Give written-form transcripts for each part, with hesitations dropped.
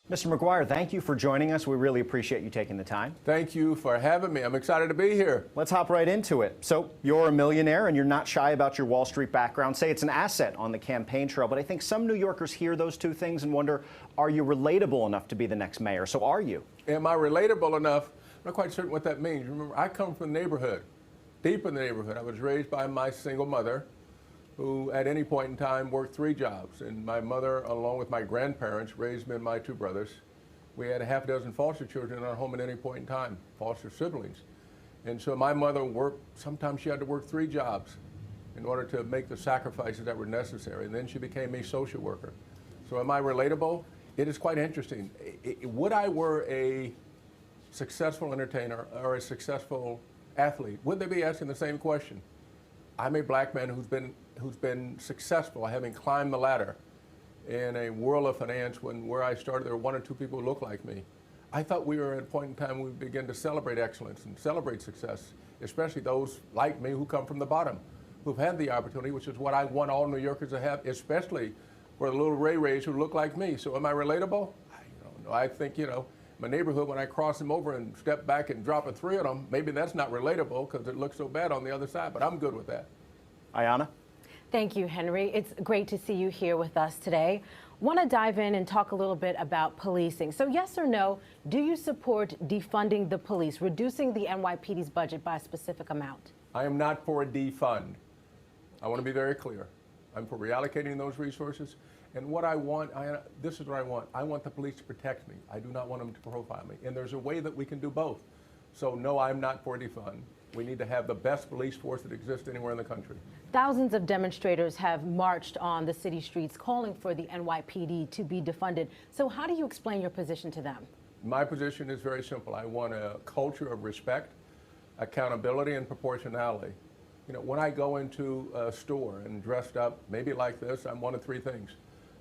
Mr. McGuire, thank you for joining us. We really appreciate you taking the time. Thank you for having me. I'm excited to be here. Let's hop right into it. So you're a millionaire and you're not shy about your Wall Street background. Say it's an asset on the campaign trail, but I think some New Yorkers hear those two things and wonder, are you relatable enough to be the next mayor? So are you? Am I relatable enough? I'm not quite certain what that means. Remember, I come from the neighborhood, deep in the neighborhood. I was raised by my single mother, who at any point in time worked 3 jobs. And my mother, along with my grandparents, raised me and my 2 brothers. We had a half dozen foster children in our home at any point in time, foster siblings. And so my mother worked, sometimes she had to work 3 jobs in order to make the sacrifices that were necessary. And then she became a social worker. So am I relatable? It is quite interesting. Would I were a successful entertainer or a successful athlete, would they be asking the same question? I'm a black man who's been successful, having climbed the ladder in a world of finance. Where I started, there were 1 or 2 people who looked like me. I thought we were at a point in time we begin to celebrate excellence and celebrate success, especially those like me who come from the bottom, who've had the opportunity, which is what I want all New Yorkers to have, especially for the little Rays who look like me. So am I relatable? I don't know. I think, my neighborhood, when I cross them over and step back and drop a 3 of them, maybe that's not relatable because it looks so bad on the other side, but I'm good with that. Ayanna? Thank you, Henry. It's great to see you here with us today. Want to dive in and talk a little bit about policing. So yes or no, do you support defunding the police, reducing the NYPD's budget by a specific amount? I am not for a defund. I want to be very clear. I'm for reallocating those resources. And what I want, this is what I want. I want the police to protect me. I do not want them to profile me. And there's a way that we can do both. So no, I'm not for a defund. We need to have the best police force that exists anywhere in the country. Thousands of demonstrators have marched on the city streets calling for the NYPD to be defunded. So how do you explain your position to them? My position is very simple. I want a culture of respect, accountability, and proportionality. When I go into a store and dressed up, maybe like this, I'm one of 3 things.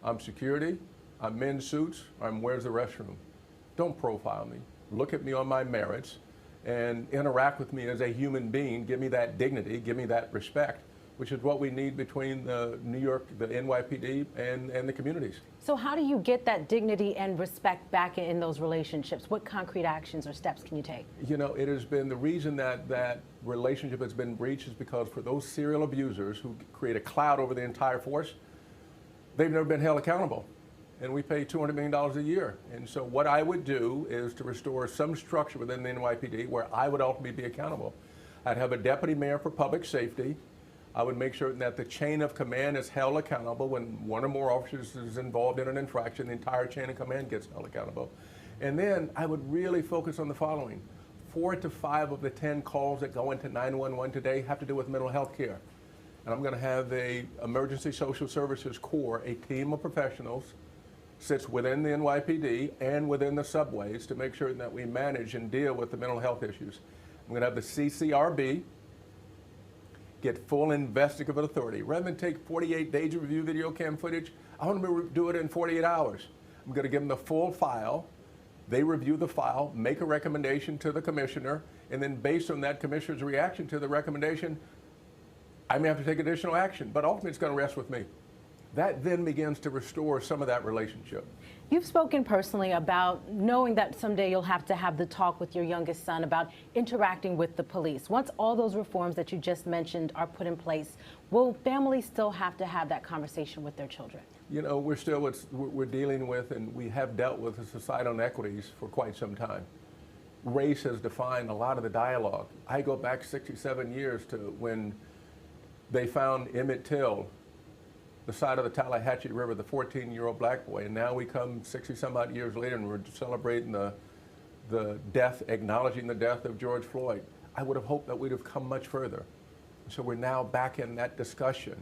I'm security, I'm men's suits, or I'm where's the restroom. Don't profile me. Look at me on my merits and interact with me as a human being. Give me that dignity, give me that respect, which is what we need between the New York, the NYPD, and the communities. So how do you get that dignity and respect back in those relationships? What concrete actions or steps can you take? It has been the reason that relationship has been breached is because for those serial abusers who create a cloud over the entire force, they've never been held accountable. And we pay $200 million a year. And so what I would do is to restore some structure within the NYPD where I would ultimately be accountable. I'd have a deputy mayor for public safety. I would make sure that the chain of command is held accountable. When 1 or more officers is involved in an infraction, the entire chain of command gets held accountable. And then I would really focus on the following. 4 to 5 of the 10 calls that go into 911 today have to do with mental health care. And I'm going to have a emergency social services corps, a team of professionals, sits within the NYPD and within the subways to make sure that we manage and deal with the mental health issues. I'm going to have the CCRB get full investigative authority. Rather than take 48 days to review video cam footage, I want them to do it in 48 hours. I'm going to give them the full file. They review the file, make a recommendation to the commissioner, and then based on that commissioner's reaction to the recommendation, I may have to take additional action, but ultimately it's going to rest with me. That then begins to restore some of that relationship. You've spoken personally about knowing that someday you'll have to have the talk with your youngest son about interacting with the police. Once all those reforms that you just mentioned are put in place, will families still have to have that conversation with their children? We're dealing with, and we have dealt with, the societal inequities for quite some time. Race has defined a lot of the dialogue. I go back 67 years to when they found Emmett Till, the side of the Tallahatchie River, the 14-year-old black boy, and now we come 60-some-odd years later and we're celebrating the death, acknowledging the death of George Floyd. I would have hoped that we'd have come much further. So we're now back in that discussion,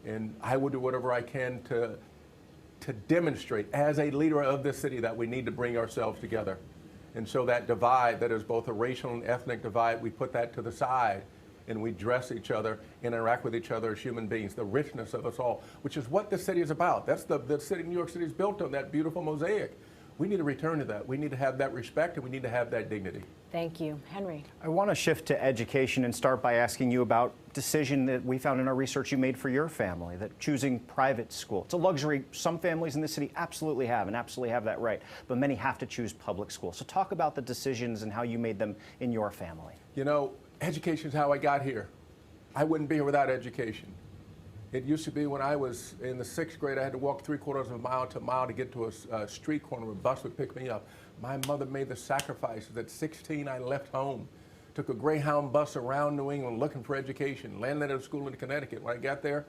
and I will do whatever I can to demonstrate as a leader of this city that we need to bring ourselves together. And so that divide that is both a racial and ethnic divide, we put that to the side and we dress each other, interact with each other as human beings, the richness of us all, which is what this city is about. That's the city, New York City is built on, that beautiful mosaic. We need to return to that. We need to have that respect, and we need to have that dignity. Thank you. Henry. I want to shift to education and start by asking you about a decision that we found in our research you made for your family, that choosing private school. It's a luxury some families in this city absolutely have and absolutely have that right, but many have to choose public school. So talk about the decisions and how you made them in your family. You know, education is how I got here. I wouldn't be here without education. It used to be when I was in the 6th grade, I had to walk 3/4 of a mile to a mile to get to a street corner where a bus would pick me up. My mother made the sacrifices. At 16, I left home, took a Greyhound bus around New England looking for education, landed at a school in Connecticut. When I got there,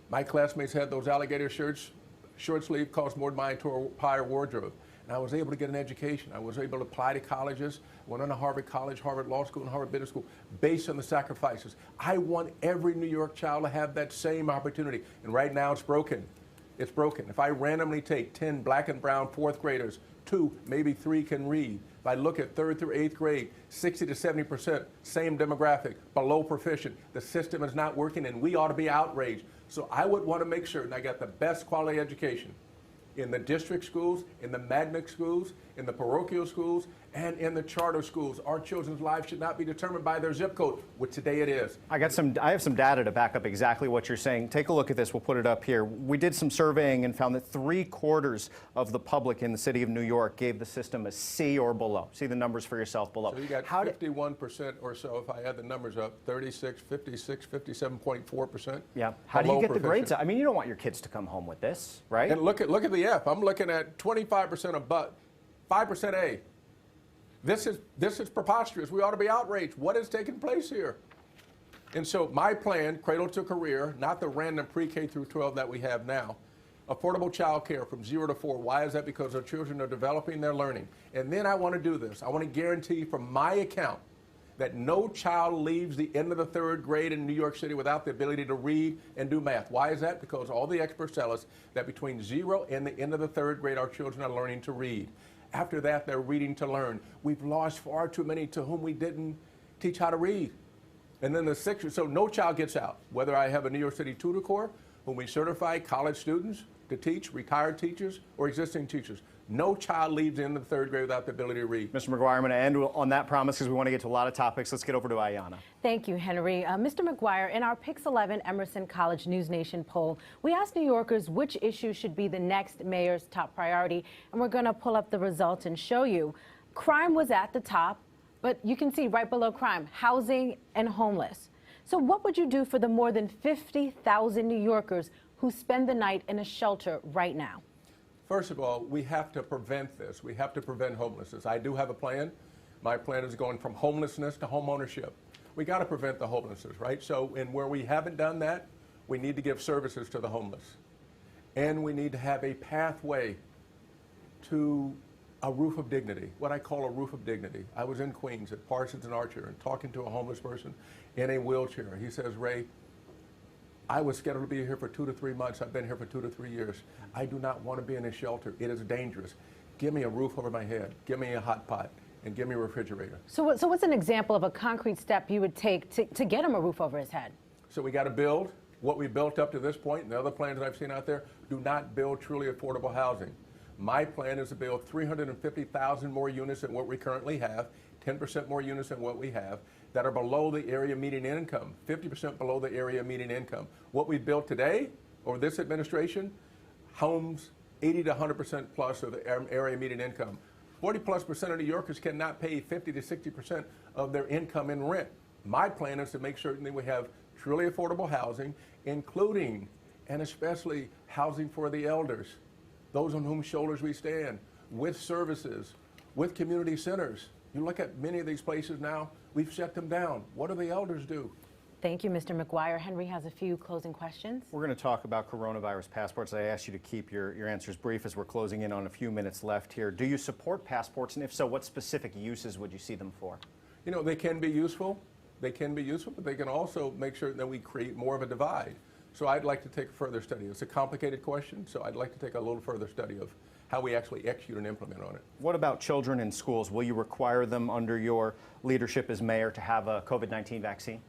my classmates had those alligator shirts, short sleeve, cost more than my entire wardrobe. And I was able to get an education. I was able to apply to colleges, went on to Harvard College, Harvard Law School, and Harvard Business School, based on the sacrifices. I want every New York child to have that same opportunity. And right now it's broken. It's broken. If I randomly take 10 black and brown 4th graders, 2, maybe 3 can read. If I look at 3rd through 8th grade, 60 to 70%, same demographic, below proficient. The system is not working, and we ought to be outraged. So I would want to make sure that I got the best quality education in the district schools, in the magnet schools, in the parochial schools, and in the charter schools. Our children's lives should not be determined by their zip code, which today it is. I have some data to back up exactly what you're saying. Take a look at this. We'll put it up here. We did some surveying and found that 3/4 of the public in the city of New York gave the system a C or below. See the numbers for yourself below. So you got 51% or so, if I add the numbers up, 36, 56, 57.4%. Yeah. How do you get the grades up? I mean, you don't want your kids to come home with this, right? And look at the F. I'm looking at 25% of but, 5% A. This is preposterous. We ought to be outraged. What is taking place here? And so my plan, cradle to career, not the random pre-K through 12 that we have now. Affordable child care from 0 to 4. Why is that? Because our children are developing their learning. And then I want to do this. I want to guarantee from my account that no child leaves the end of the 3rd grade in New York City without the ability to read and do math. Why is that? Because all the experts tell us that between 0 and the end of the 3rd grade, our children are learning to read. After that, they're reading to learn. We've lost far too many to whom we didn't teach how to read. And then the 6th, so no child gets out. Whether I have a New York City tutor corps, whom we certify college students to teach, retired teachers, or existing teachers. No child leaves the end of the 3rd grade without the ability to read. Mr. McGuire, I'm going to end on that promise because we want to get to a lot of topics. Let's get over to Ayanna. Thank you, Henry. Mr. McGuire, in our Pix 11 Emerson College News Nation poll, we asked New Yorkers which issue should be the next mayor's top priority, and we're going to pull up the results and show you. Crime was at the top, but you can see right below crime, housing and homeless. So what would you do for the more than 50,000 New Yorkers who spend the night in a shelter right now? First of all, we have to prevent this. We have to prevent homelessness. I do have a plan. My plan is going from homelessness to home ownership. We got to prevent the homelessness, right? So, and where we haven't done that, we need to give services to the homeless. And we need to have a pathway to a roof of dignity, what I call a roof of dignity. I was in Queens at Parsons and Archer and talking to a homeless person in a wheelchair. He says, Ray, I was scheduled to be here for 2 to 3 months. I've been here for 2 to 3 years. I do not want to be in a shelter. It is dangerous. Give me a roof over my head. Give me a hot pot. And give me a refrigerator. So what's an example of a concrete step you would take to get him a roof over his head? So we got to build what we built up to this point, and the other plans that I've seen out there do not build truly affordable housing. My plan is to build 350,000 more units than what we currently have, 10% more units than what we have, that are below the area median income, 50% below the area median income. What we built today, or this administration, homes 80 to 100% plus of the area median income. 40+% of New Yorkers cannot pay 50 to 60% of their income in rent. My plan is to make certain that we have truly affordable housing, including and especially housing for the elders, those on whose shoulders we stand, with services, with community centers. You look at many of these places now, we've shut them down. What do the elders do? Thank you, Mr. McGuire. Henry has a few closing questions. We're going to talk about coronavirus passports. I asked you to keep your answers brief as we're closing in on a few minutes left here. Do you support passports? And if so, what specific uses would you see them for? You know, they can be useful. They can be useful, but they can also make sure that we create more of a divide. So I'd like to take a further study. It's a complicated question, so I'd like to take a little further study of how we actually execute and implement on it. What about children in schools? Will you require them under your leadership as mayor to have a COVID-19 vaccine?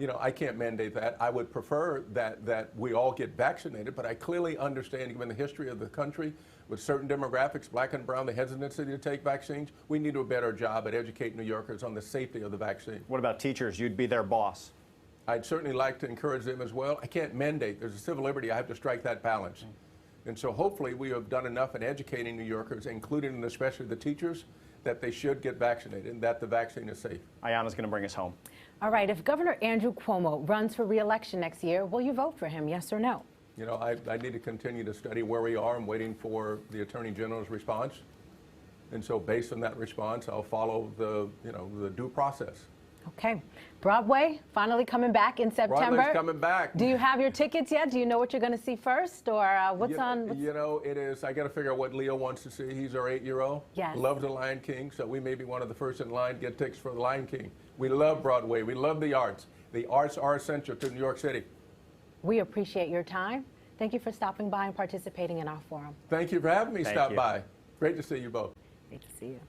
You know, I can't mandate that. I would prefer that we all get vaccinated, but I clearly understand, given the history of the country, with certain demographics, black and brown, the hesitancy to take vaccines, we need to do a better job at educating New Yorkers on the safety of the vaccine. What about teachers? You'd be their boss. I'd certainly like to encourage them as well. I can't mandate. There's a civil liberty. I have to strike that balance. And so hopefully we have done enough in educating New Yorkers, including and especially the teachers, that they should get vaccinated and that the vaccine is safe. Ayanna's going to bring us home. All right, if Governor Andrew Cuomo runs for re-election next year, will you vote for him, yes or no? You know, I need to continue to study where we are. I'm waiting for the Attorney General's response. And so based on that response, I'll follow the due process. Okay. Broadway finally coming back in September. Broadway's coming back. Do you have your tickets yet? Do you know what you're going to see first, or what's on? You know, it is. I got to figure out what Leo wants to see. He's our 8-year-old. Yes. Loves the Lion King, so we may be one of the first in line to get tickets for the Lion King. We love Broadway. We love the arts. The arts are essential to New York City. We appreciate your time. Thank you for stopping by and participating in our forum. Thank you for having me Thank stop you. by. Great to see you both. Great to see you.